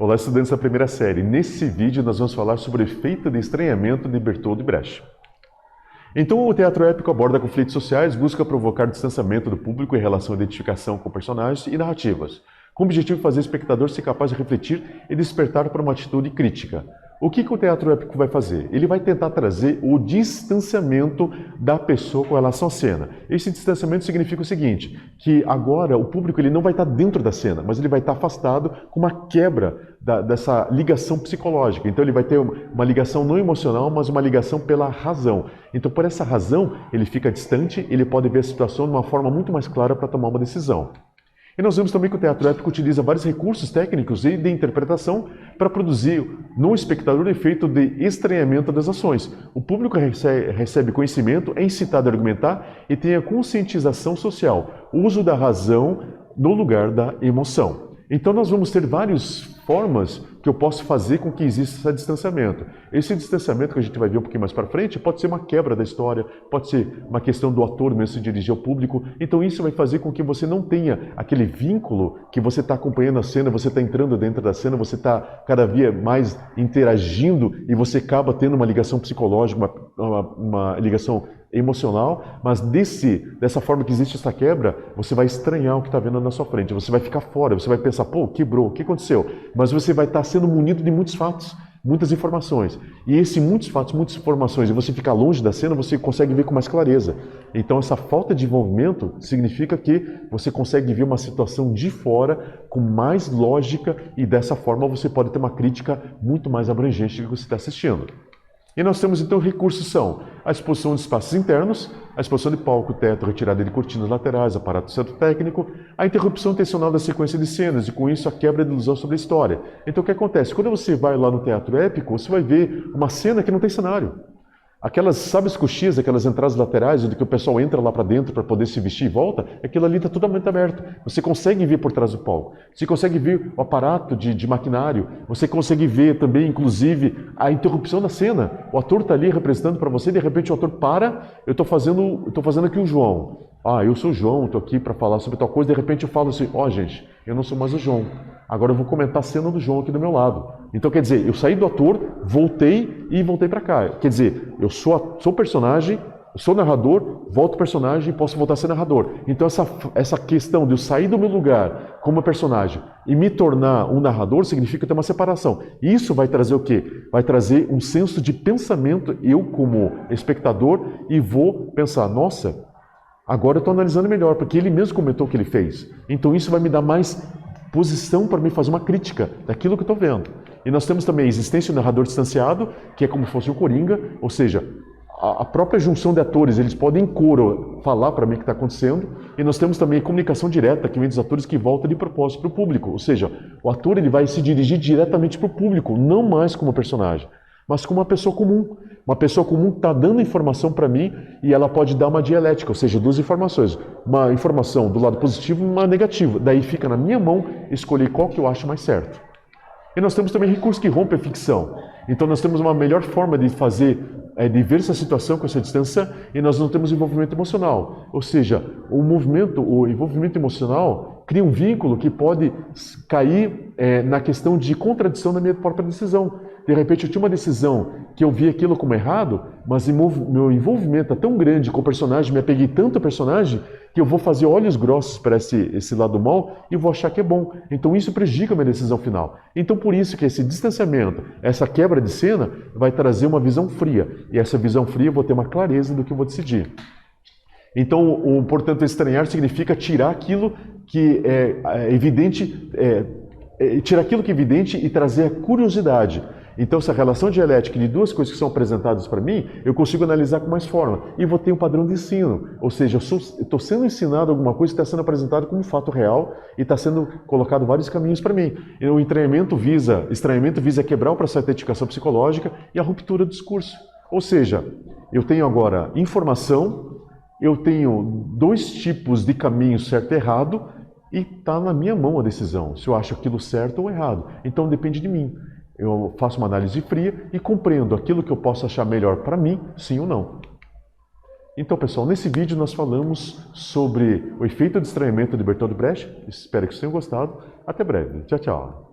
Olá, estudantes da primeira série. Nesse vídeo nós vamos falar sobre o efeito de estranhamento de Bertold Brecht. Então, o teatro épico aborda conflitos sociais, busca provocar distanciamento do público em relação à identificação com personagens e narrativas, com o objetivo de fazer o espectador ser capaz de refletir e despertar para uma atitude crítica. O que o teatro épico vai fazer? Ele vai tentar trazer o distanciamento da pessoa com relação à cena. Esse distanciamento significa o seguinte, que agora o público ele não vai estar dentro da cena, mas ele vai estar afastado com uma quebra dessa ligação psicológica. Então ele vai ter uma ligação não emocional, mas uma ligação pela razão. Então por essa razão ele fica distante, ele pode ver a situação de uma forma muito mais clara para tomar uma decisão. E nós vemos também que o teatro épico utiliza vários recursos técnicos e de interpretação para produzir no espectador o efeito de estranhamento das ações. O público recebe conhecimento, é incitado a argumentar e tem a conscientização social, o uso da razão no lugar da emoção. Então nós vamos ter várias formas que eu posso fazer com que exista esse distanciamento. Esse distanciamento que a gente vai ver um pouquinho mais para frente pode ser uma quebra da história, pode ser uma questão do ator mesmo se dirigir ao público. Então isso vai fazer com que você não tenha aquele vínculo que você está acompanhando a cena, você está entrando dentro da cena, você está cada vez mais interagindo e você acaba tendo uma ligação psicológica, uma ligação emocional, mas dessa forma que existe essa quebra, você vai estranhar o que está vendo na sua frente, você vai ficar fora, você vai pensar, pô, quebrou, o que aconteceu? Mas você vai estar sendo munido de muitos fatos, muitas informações. E esses muitos fatos, muitas informações, e você ficar longe da cena, você consegue ver com mais clareza. Então essa falta de envolvimento significa que você consegue ver uma situação de fora com mais lógica e dessa forma você pode ter uma crítica muito mais abrangente do que você está assistindo. E nós temos então recursos são a exposição de espaços internos, a exposição de palco, teto, retirada de cortinas laterais, aparato centro técnico, a interrupção intencional da sequência de cenas e com isso a quebra de ilusão sobre a história. Então o que acontece? Quando você vai lá no teatro épico, você vai ver uma cena que não tem cenário. Aquelas, sabe as coxias, aquelas entradas laterais, onde que o pessoal entra lá para dentro para poder se vestir e volta, aquilo ali está totalmente aberto. Você consegue ver por trás do palco. Você consegue ver o aparato de maquinário. Você consegue ver também, inclusive, a interrupção da cena. O ator está ali representando para você, de repente o ator para, eu estou fazendo aqui o João. Ah, eu sou o João, estou aqui para falar sobre tal coisa, de repente eu falo assim, ó gente, eu não sou mais o João. Agora eu vou comentar a cena do João aqui do meu lado. Então quer dizer, eu saí do ator, voltei para cá. Quer dizer, eu sou personagem, sou narrador, volto personagem e posso voltar a ser narrador. Então essa questão de eu sair do meu lugar como personagem e me tornar um narrador significa ter uma separação. Isso vai trazer o quê? Vai trazer um senso de pensamento, eu como espectador, e vou pensar, nossa, agora eu estou analisando melhor, porque ele mesmo comentou o que ele fez. Então isso vai me dar mais posição para me fazer uma crítica daquilo que eu estou vendo. E nós temos também a existência do narrador distanciado, que é como se fosse um coringa, ou seja, a própria junção de atores, eles podem em coro falar para mim o que está acontecendo, e nós temos também a comunicação direta, que vem dos atores que volta de propósito para o público, ou seja, o ator ele vai se dirigir diretamente para o público, não mais como personagem, mas como uma pessoa comum. Uma pessoa comum está dando informação para mim e ela pode dar uma dialética, ou seja, duas informações. Uma informação do lado positivo e uma negativa. Daí fica na minha mão escolher qual que eu acho mais certo. E nós temos também recursos que rompem a ficção. Então nós temos uma melhor forma de fazer, de ver essa situação com essa distância e nós não temos envolvimento emocional. Ou seja, o envolvimento emocional cria um vínculo que pode cair na questão de contradição da minha própria decisão. De repente eu tinha uma decisão que eu vi aquilo como errado, mas meu envolvimento é tão grande com o personagem, me apeguei tanto ao personagem, que eu vou fazer olhos grossos para esse lado mal e vou achar que é bom. Então isso prejudica a minha decisão final. Então por isso que esse distanciamento, essa quebra de cena, vai trazer uma visão fria. E essa visão fria eu vou ter uma clareza do que eu vou decidir. Então, portanto, estranhar significa tirar aquilo que é evidente, tirar aquilo que é evidente e trazer a curiosidade. Então, essa relação dialética de duas coisas que são apresentadas para mim, eu consigo analisar com mais forma. E vou ter um padrão de ensino. Ou seja, eu estou sendo ensinado alguma coisa que está sendo apresentado como fato real e está sendo colocado vários caminhos para mim. E o estranhamento visa quebrar o processo de identificação psicológica e a ruptura do discurso. Ou seja, eu tenho agora informação, eu tenho dois tipos de caminho certo e errado e está na minha mão a decisão, se eu acho aquilo certo ou errado. Então depende de mim. Eu faço uma análise fria e compreendo aquilo que eu posso achar melhor para mim, sim ou não. Então, pessoal, nesse vídeo nós falamos sobre o efeito de estranhamento de Bertold Brecht. Espero que vocês tenham gostado. Até breve. Tchau, tchau.